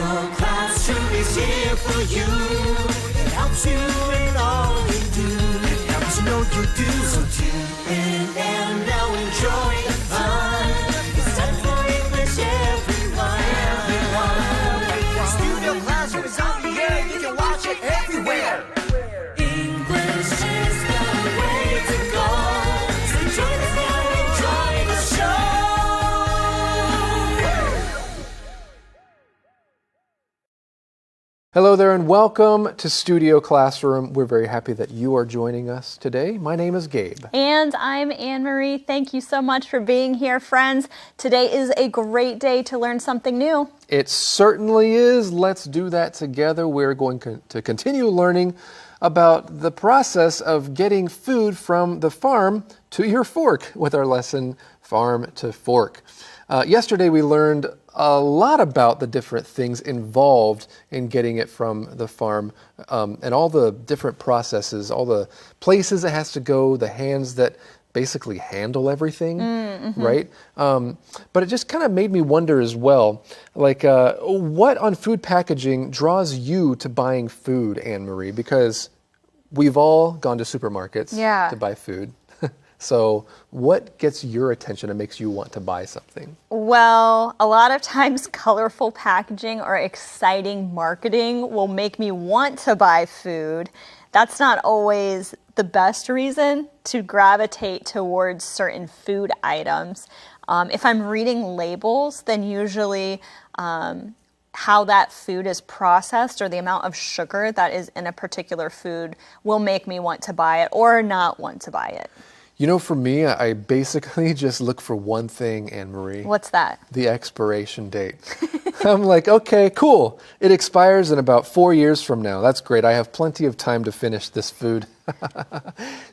Classroom is here for you. It helps you in all you do. It helps you know you do. So tune in and now enjoy the fun. It's time for English, everyone. Studio Classroom is on the air. You can watch it everywhere. English is the way to go. So join us now and enjoy the show. Hello there and welcome to Studio Classroom. We're very happy that you are joining us today. My name is Gabe. And I'm Anne-Marie. Thank you so much for being here, friends. Today is a great day to learn something new. It certainly is. Let's do that together. We're going to continue learning about the process of getting food from the farm to your fork with our lesson, Farm to Fork. Yesterday we learned a lot about the different things involved in getting it from the farm and all the different processes, all the places it has to go, the hands that basically handle everything, right? But it just kind of made me wonder as well, like what on food packaging draws you to buying food, Anne-Marie? Because we've all gone to supermarkets to buy food. So what gets your attention and makes you want to buy something? Well, a lot of times colorful packaging or exciting marketing will make me want to buy food. That's not always the best reason to gravitate towards certain food items. If I'm reading labels, then usually how that food is processed or the amount of sugar that is in a particular food will make me want to buy it or not want to buy it. You know, for me, I basically just look for one thing, Anne-Marie. What's that? The expiration date. I'm like, okay, cool. It expires in about 4 years from now. That's great. I have plenty of time to finish this food.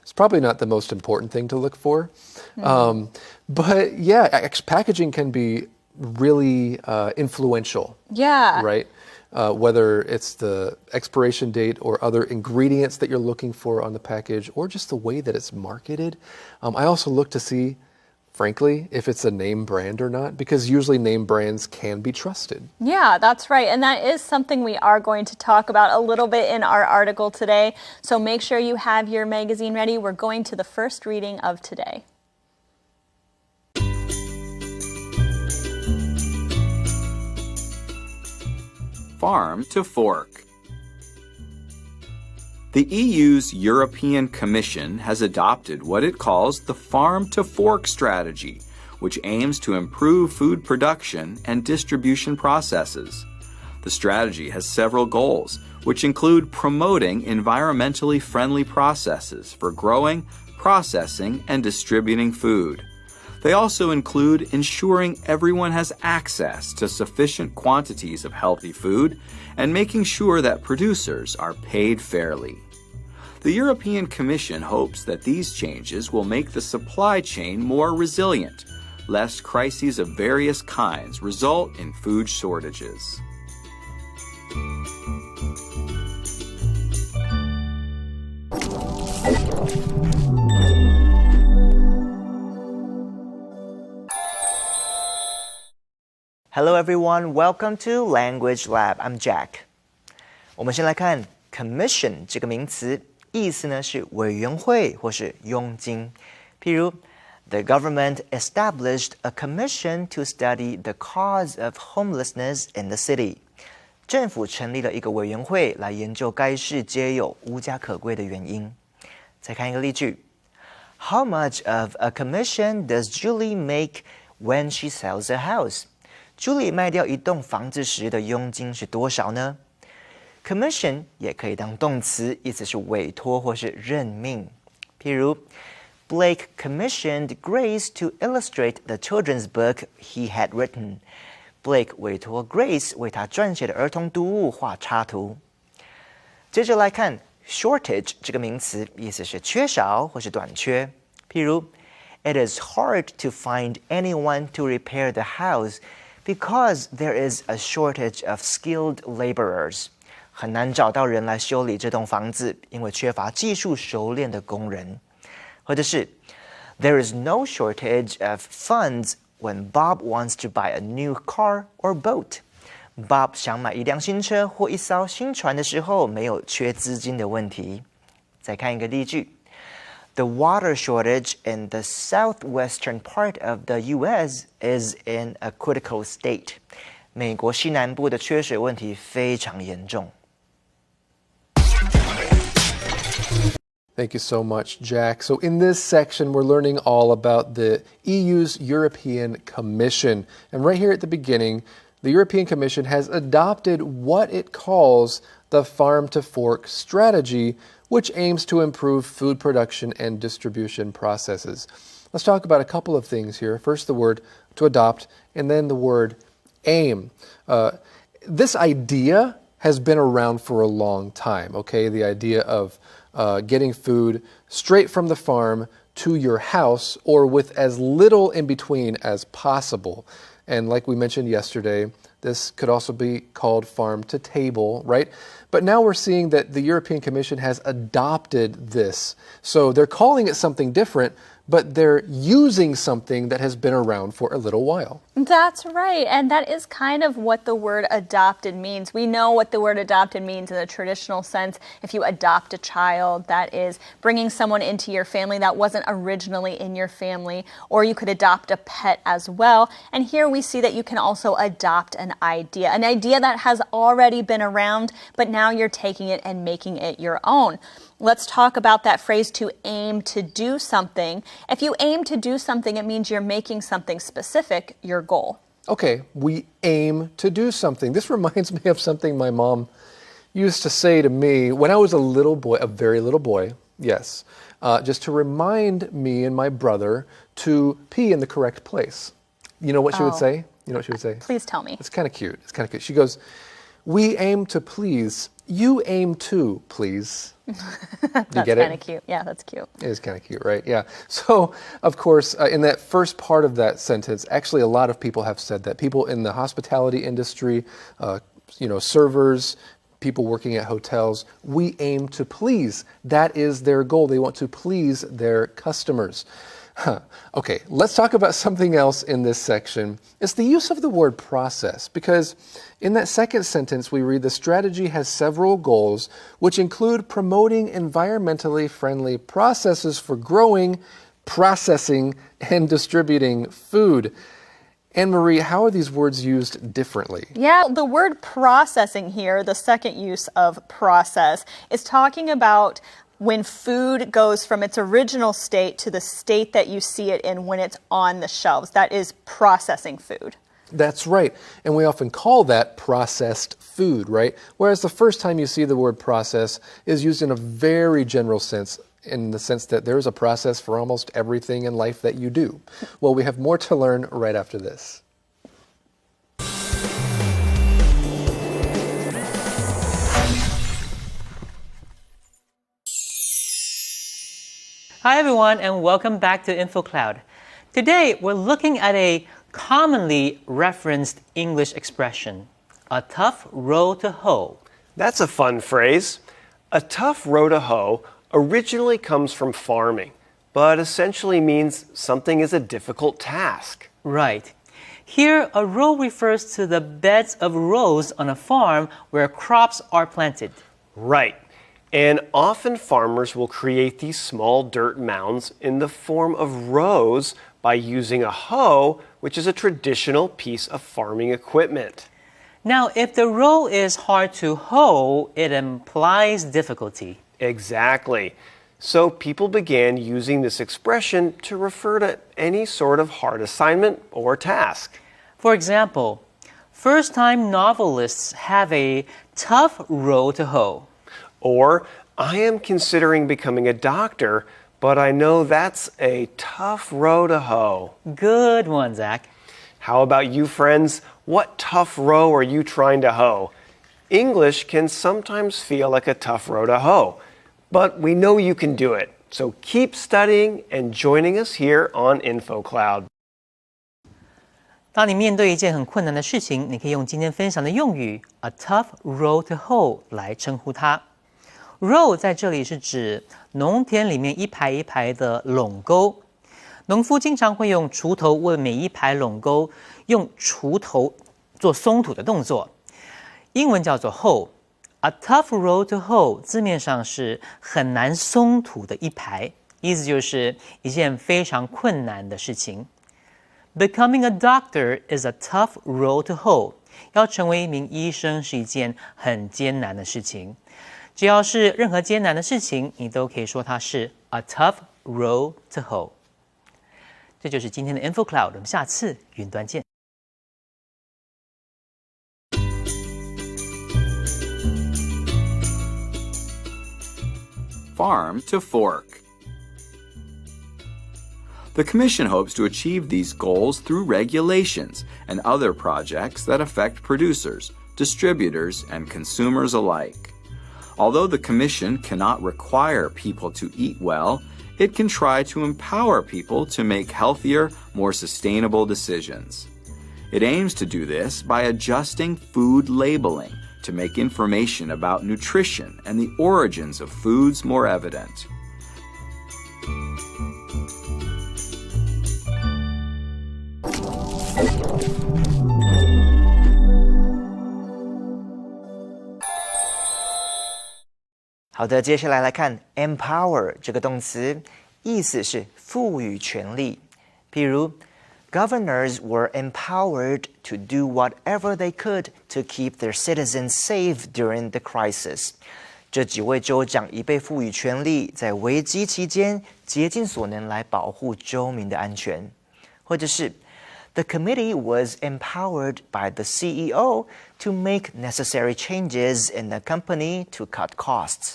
It's probably not the most important thing to look for. But yeah, packaging can be really influential. Yeah. Right? Whether it's the expiration date or other ingredients that you're looking for on the package or just the way that it's marketed. I also look to see, frankly, if it's a name brand or not, because usually name brands can be trusted. Yeah, that's right. And that is something we are going to talk about a little bit in our article today. So make sure you have your magazine ready. We're going to the first reading of today. Farm to Fork. The EU's European Commission has adopted what it calls the Farm to Fork strategy, which aims to improve food production and distribution processes. The strategy has several goals, which include promoting environmentally friendly processes for growing, processing, and distributing food. They also include ensuring everyone has access to sufficient quantities of healthy food and making sure that producers are paid fairly. The European Commission hopes that these changes will make the supply chain more resilient, lest crises of various kinds result in food shortages. Hello everyone, welcome to Language Lab. I'm Jack. 我们先来看 commission 这个名词，意思呢是委员会或是佣金。譬如 The government established a commission to study the cause of homelessness in the city. 政府成立了一个委员会来研究该市皆有无家可归的原因。再看一个例句 How much of a commission does Julie make when she sells a house? Julie 卖掉一栋房子时的佣金是多少呢？ Commission 也可以当动词，意思是委托或是任命。譬如 Blake commissioned Grace to illustrate the children's book he had written. Blake 委托 Grace 为他撰写的儿童读物画插图。接着来看 shortage 这个名词，意思是缺少或是短缺。譬如 It is hard to find anyone to repair the house.Because there is a shortage of skilled laborers. 很难找到人来修理这栋房子，因为缺乏技术熟练的工人。或者是 There is no shortage of funds when Bob wants to buy a new car or boat. Bob 想买一辆新车或一艘新船的时候，没有缺资金的问题。再看一个例句 ：The water shortage in the southwestern part of the U.S. is in a critical state. 美国西南部的缺水问题非常严重。Thank you so much, Jack. So, in this section, we're learning all about the EU's European Commission. And right here at the beginning, the European Commission has adopted what it calls the Farm to Fork strategy, which aims to improve food production and distribution processes. Let's talk about a couple of things here. First, the word to adopt, and then the word aim. This idea has been around for a long time, okay? The idea of getting food straight from the farm to your house or with as little in between as possible. And like we mentioned yesterday, this could also be called farm to table, right? But now we're seeing that the European Commission has adopted this. So they're calling it something different, but they're using something that has been around for a little while. That's right. And that is kind of what the word adopted means. We know what the word adopted means in the traditional sense. If you adopt a child, that is bringing someone into your family that wasn't originally in your family, or you could adopt a pet as well. And here we see that you can also adopt an idea that has already been around, but now you're taking it and making it your own. Let's talk about that phrase to aim to do something. If you aim to do something, it means you're making something specific your goal. Okay, we aim to do something. This reminds me of something my mom used to say to me when I was a little boy, a very little boy, yes, just to remind me and my brother to pee in the correct place. You know what she would say? You know what she would say? Please tell me. It's kind of cute. It's kind of cute. She goes, "We aim to please. You aim to please." Do you get it? That's kind of cute. Yeah, that's cute. It is kind of cute, right? Yeah. So, of course, in that first part of that sentence, actually a lot of people have said that. People in the hospitality industry, servers, people working at hotels, we aim to please. That is their goal. They want to please their customers. Okay, let's talk about something else in this section. It's the use of the word process, because in that second sentence we read the strategy has several goals, which include promoting environmentally friendly processes for growing, processing, and distributing food. Anne-Marie, how are these words used differently? Yeah, the word processing here, the second use of process, is talking about when food goes from its original state to the state that you see it in when it's on the shelves. That is processing food. That's right. And we often call that processed food, right? Whereas the first time you see the word process is used in a very general sense, in the sense that there is a process for almost everything in life that you do. Well, we have more to learn right after this. Hi everyone and welcome back to InfoCloud. Today we're looking at a commonly referenced English expression, a tough row to hoe. That's a fun phrase. A tough row to hoe originally comes from farming, but essentially means something is a difficult task. Right. Here, a row refers to the beds of rows on a farm where crops are planted. Right. And often farmers will create these small dirt mounds in the form of rows by using a hoe, which is a traditional piece of farming equipment. Now, if the row is hard to hoe, it implies difficulty. Exactly. So people began using this expression to refer to any sort of hard assignment or task. For example, first-time novelists have a tough row to hoe. Or, I am considering becoming a doctor, but I know that's a tough row to hoe. Good one, Zach. How about you, friends? What tough row are you trying to hoe? English can sometimes feel like a tough row to hoe, but we know you can do it. So keep studying and joining us here on InfoCloud. 当你面对一件很困难的事情，你可以用今天分享的用语 a tough row to hoe 来称呼它。Row 在这里是指农田里面一排一排的垄沟，农夫经常会用锄头为每一排垄沟用锄头做松土的动作，英文叫做 hoe。A tough row to hoe 字面上是很难松土的一排，意思就是一件非常困难的事情。Becoming a doctor is a tough row to hoe。要成为一名医生是一件很艰难的事情。只要是任何艰难的事情，你都可以说它是 a tough row to hoe。这就是今天的 InfoCloud， 我们下次云端见。Farm to fork. The Commission hopes to achieve these goals through regulations and other projects that affect producers, distributors, and consumers alike. Although the Commission cannot require people to eat well, it can try to empower people to make healthier, more sustainable decisions. It aims to do this by adjusting food labeling to make information about nutrition and the origins of foods more evident. "好的，接下来来看 empower 这个动词，意思是赋予权利。譬如 Governors were empowered to do whatever they could to keep their citizens safe during the crisis. 这几位州长已被赋予权利，在危机期间竭尽所能来保护州民的安全。或者是 The committee was empowered by the CEO to make necessary changes in the company to cut costs.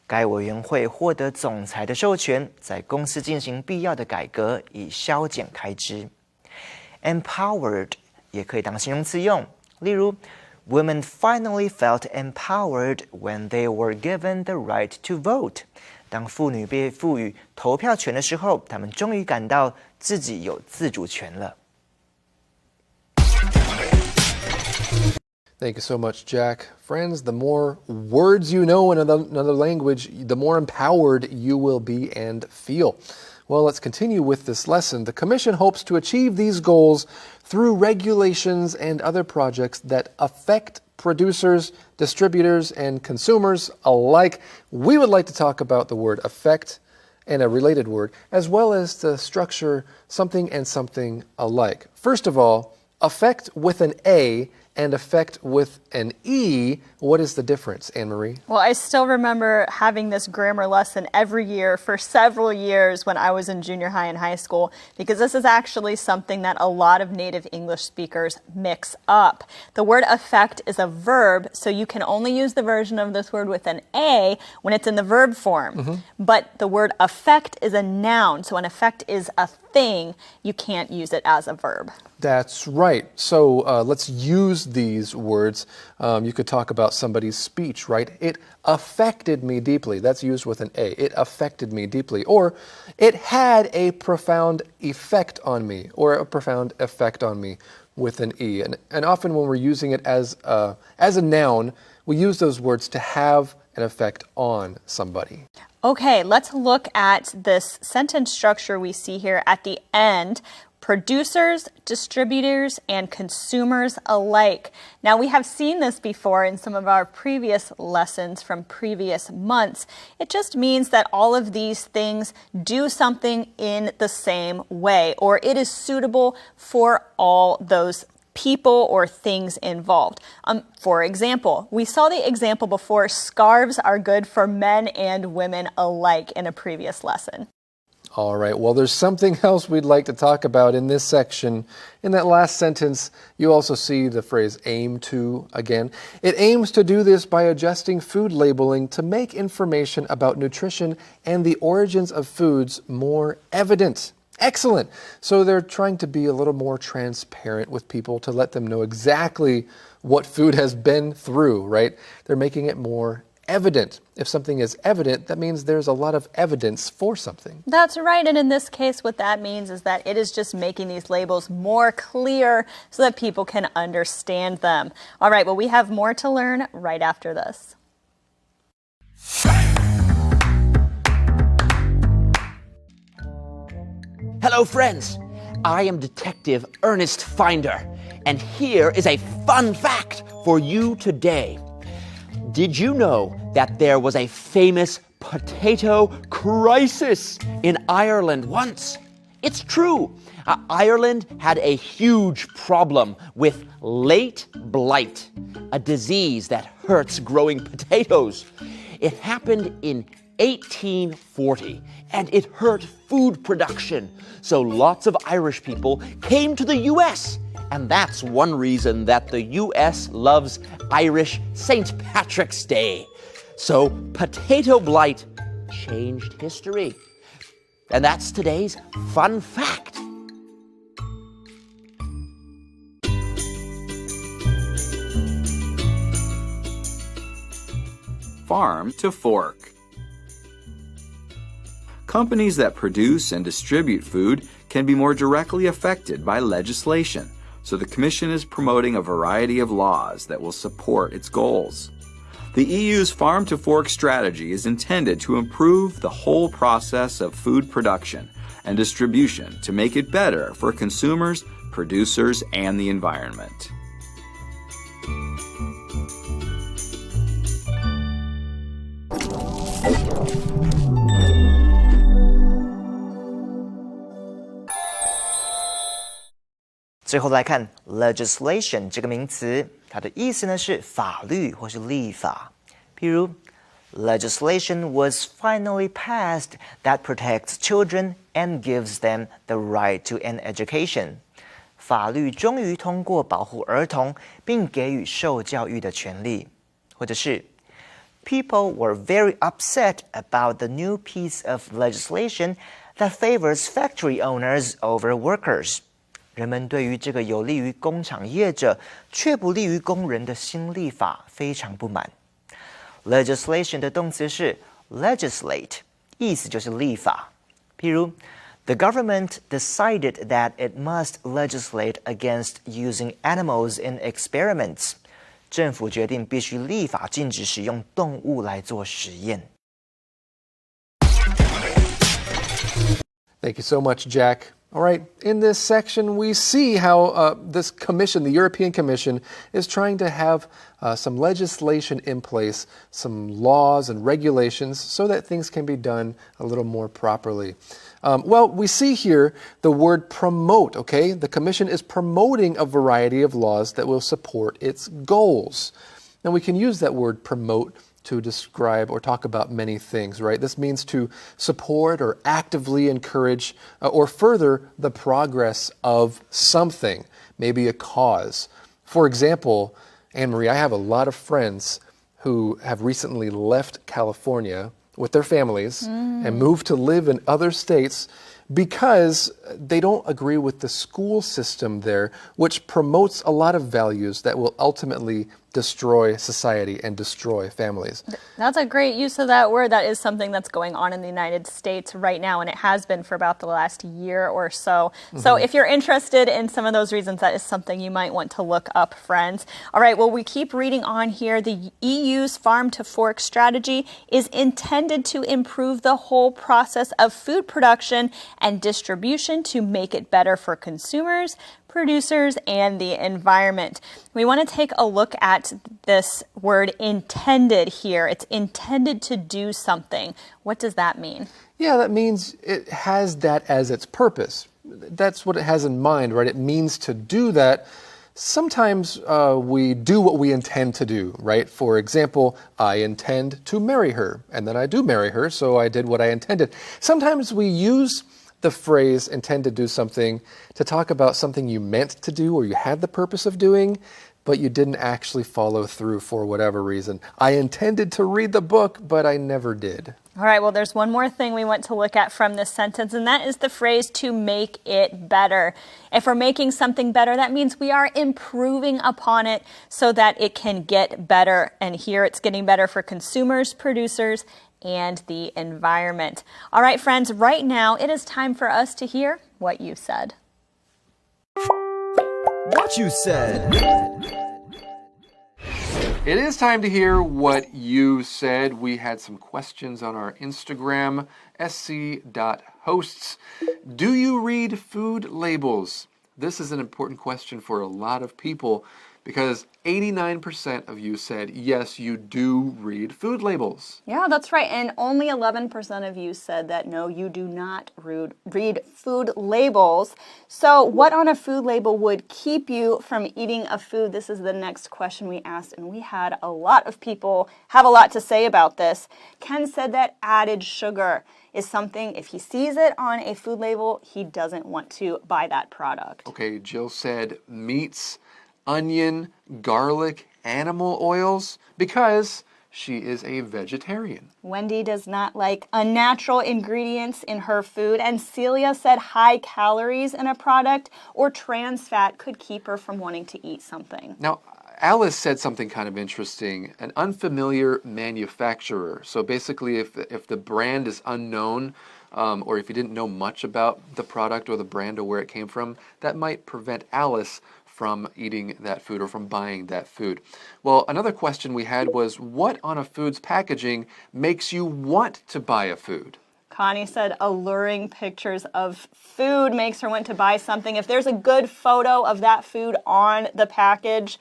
该委员会获得总裁的授权，在公司进行必要的改革，以削减开支。Empowered 也可以当形容词用，例如 Women finally felt empowered when they were given the right to vote. 当妇女被赋予投票权的时候，她们终于感到自己有自主权了。Thank you so much, Jack. Friends, the more words you know in another language, the more empowered you will be and feel. Well, let's continue with this lesson. The Commission hopes to achieve these goals through regulations and other projects that affect producers, distributors, and consumers alike. We would like to talk about the word affect and a related word, as well as to structure something and something alike. First of all, affect with an A and affect with an E. What is the difference, Anne-Marie? Well, I still remember having this grammar lesson every year for several years when I was in junior high and high school, because this is actually something that a lot of native English speakers mix up. The word affect is a verb, so you can only use the version of this word with an A when it's in the verb form. But the word affect is a noun, so an affect is a thing. You can't use it as a verb. That's right. So let's use these words. You could talk about somebody's speech, right? It affected me deeply. That's used with an A. It affected me deeply. Or it had a profound effect on me, or a profound effect on me with an E. And often when we're using it as a noun, we use those words to have an effect on somebody. Okay, let's look at this sentence structure we see here at the end. Producers, distributors, and consumers alike. Now, we have seen this before in some of our previous lessons from previous months. It just means that all of these things do something in the same way, or it is suitable for all those people or things involved. For example, we saw the example before, scarves are good for men and women alike in a previous lesson. All right, well, there's something else we'd like to talk about in this section. In that last sentence, you also see the phrase aim to again. It aims to do this by adjusting food labeling to make information about nutrition and the origins of foods more evident. Excellent. So they're trying to be a little more transparent with people to let them know exactly what food has been through, right? They're making it more evident. If something is evident, that means there's a lot of evidence for something. That's right, and in this case, what that means is that it is just making these labels more clear so that people can understand them. All right, well, we have more to learn right after this. Hello, friends. I am Detective Ernest Finder. And here is a fun fact for you today. Did you know that there was a famous potato crisis in Ireland once? It's true. Ireland had a huge problem with late blight, a disease that hurts growing potatoes. It happened in 1840, and it hurt food production. So lots of Irish people came to the U.S., and that's one reason that the U.S. loves Irish St. Patrick's Day. So potato blight changed history. And that's today's fun fact. Farm to fork. Companies that produce and distribute food can be more directly affected by legislation, so the Commission is promoting a variety of laws that will support its goals. The EU's Farm to Fork strategy is intended to improve the whole process of food production and distribution to make it better for consumers, producers, and the environment.最后来看 legislation 这个名词，它的意思呢是法律或是立法。譬如 legislation was finally passed that protects children and gives them the right to an education. 法律终于通过保护儿童并给予受教育的权利。或者是 People were very upset about the new piece of legislation that favors factory owners over workers. 人们对于这个有利于工厂业者却不利于工人的新立法非常不满。Legislation 的动词是 legislate， 意思就是立法。譬如 The government decided that it must legislate against using animals in experiments. 政府决定必须立法禁止使用动物来做实验。Thank you so much, Jack. All right, in this section, we see how this commission, the European Commission, is trying to have some legislation in place, some laws and regulations, so that things can be done a little more properly. Well, we see here the word promote, okay? The Commission is promoting a variety of laws that will support its goals. Now, we can use that word promote to describe or talk about many things, right? This means to support or actively encourage or further the progress of something, maybe a cause. For example, Anne-Marie, I have a lot of friends who have recently left California with their families and moved to live in other states because they don't agree with the school system there, which promotes a lot of values that will ultimately destroy society and destroy families. That's a great use of that word. That is something that's going on in the United States right now, and it has been for about the last year or so. So if you're interested in some of those reasons, that is something you might want to look up, friends. All right, well, we keep reading on here. The EU's Farm to Fork strategy is intended to improve the whole process of food production and distribution to make it better for consumers, producers, and the environment. We want to take a look at this word intended here. It's intended to do something. What does that mean? Yeah, that means it has that as its purpose. That's what it has in mind, right? It means to do that. Sometimes we do what we intend to do, right? For example, I intend to marry her, and then I do marry her, so I did what I intended. Sometimes we use the phrase intend to do something to talk about something you meant to do or you had the purpose of doing, but you didn't actually follow through for whatever reason. I intended to read the book, but I never did. All right, well, there's one more thing we want to look at from this sentence, and that is the phrase to make it better. If we're making something better, that means we are improving upon it so that it can get better. And here it's getting better for consumers, producers, and the environment. All right, friends, right now it is time for us to hear what you said. What you said. It is time to hear what you said. We had some questions on our Instagram, sc.hosts. Do you read food labels? this is an important question for a lot of people because 89% of you said, yes, you do read food labels. Yeah, that's right. And only 11% of you said that no, you do not read food labels. So what on a food label would keep you from eating a food? This is the next question we asked, and we had a lot of people have a lot to say about this. Ken said that added sugar is something, if he sees it on a food label, he doesn't want to buy that product. Okay, Jill said meats, onion, garlic, animal oils, because she is a vegetarian. Wendy does not like unnatural ingredients in her food, and Celia said high calories in a product or trans fat could keep her from wanting to eat something. Now, Alice said something kind of interesting, an unfamiliar manufacturer. So basically, if the brand is unknown, or if you didn't know much about the product or the brand or where it came from, that might prevent Alice from eating that food or from buying that food. Well, another question we had was, what on a food's packaging makes you want to buy a food? Connie said alluring pictures of food makes her want to buy something. If there's a good photo of that food on the package,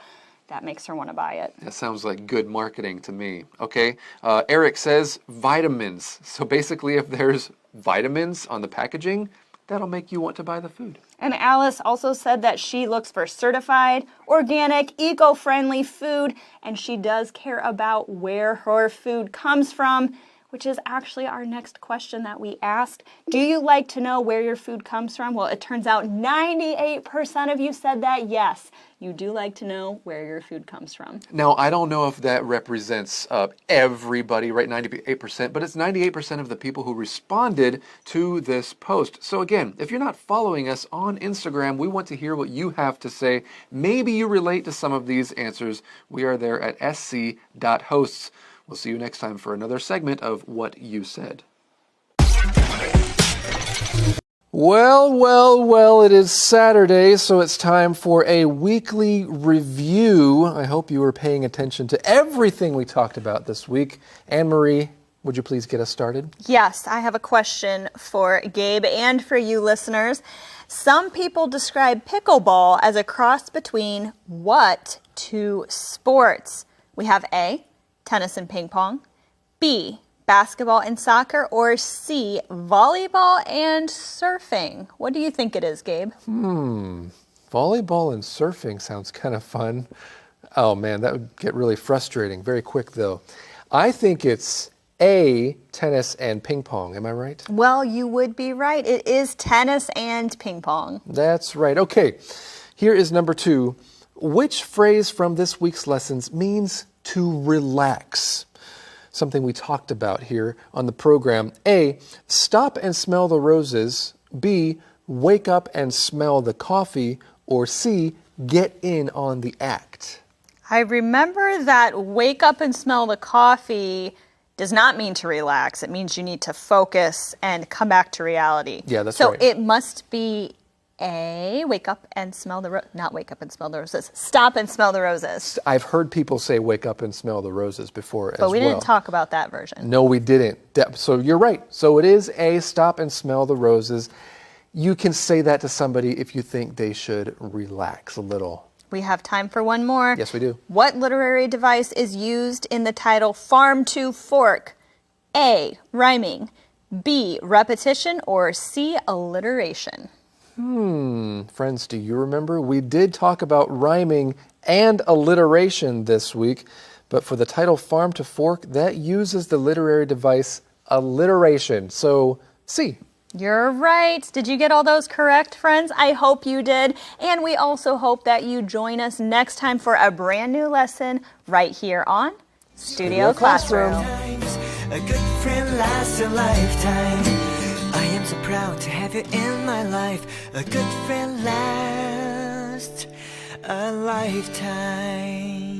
that makes her want to buy it. That sounds like good marketing to me. Okay, Eric says vitamins. So basically, if there's vitamins on the packaging, that'll make you want to buy the food. And Alice also said that she looks for certified, organic, eco-friendly food, and she does care about where her food comes from, which is actually our next question that we asked. Do you like to know where your food comes from? Well, it turns out 98% of you said that yes, you do like to know where your food comes from. Now, I don't know if that represents everybody, right, 98%, but it's 98% of the people who responded to this post. So again, if you're not following us on Instagram, we want to hear what you have to say. Maybe you relate to some of these answers. We are there at sc.hosts. We'll see you next time for another segment of What You Said. Well, it is Saturday, so it's time for a weekly review. I hope you were paying attention to everything we talked about this week. Anne-Marie, would you please get us started? Yes, I have a question for Gabe and for you listeners. Some people describe pickleball as a cross between what two sports? We have A, tennis and ping pong, B, basketball and soccer, or C, volleyball and surfing. What do you think it is, Gabe? Volleyball and surfing sounds kind of fun. Oh man, that would get really frustrating very quick though. I think it's A, tennis and ping pong. Am I right? Well, you would be right. It is tennis and ping pong. That's right. Okay, here is number 2. Which phrase from this week's lessons means to relax? Something we talked about here on the program. A, stop and smell the roses. B, wake up and smell the coffee. Or C, get in on the act. I remember that wake up and smell the coffee does not mean to relax. It means you need to focus and come back to reality. Yeah, that's right. So it must be A, wake up and smell the not wake up and smell the roses. Stop and smell the roses. I've heard people say wake up and smell the roses before as well. But we didn't talk about that version. No, we didn't. So you're right. So it is A, stop and smell the roses. You can say that to somebody if you think they should relax a little. We have time for one more. Yes, we do. What literary device is used in the title Farm to Fork? A, rhyming. B, repetition. Or C, alliteration. Friends, do you remember? We did talk about rhyming and alliteration this week, but for the title Farm to Fork, that uses the literary device alliteration. So, C. You're right. Did you get all those correct, friends? I hope you did. And we also hope that you join us next time for a brand new lesson right here on Studio Classroom. A good friend lasts a lifetime. I am so proud to have you in my life. A good friend lasts a lifetime.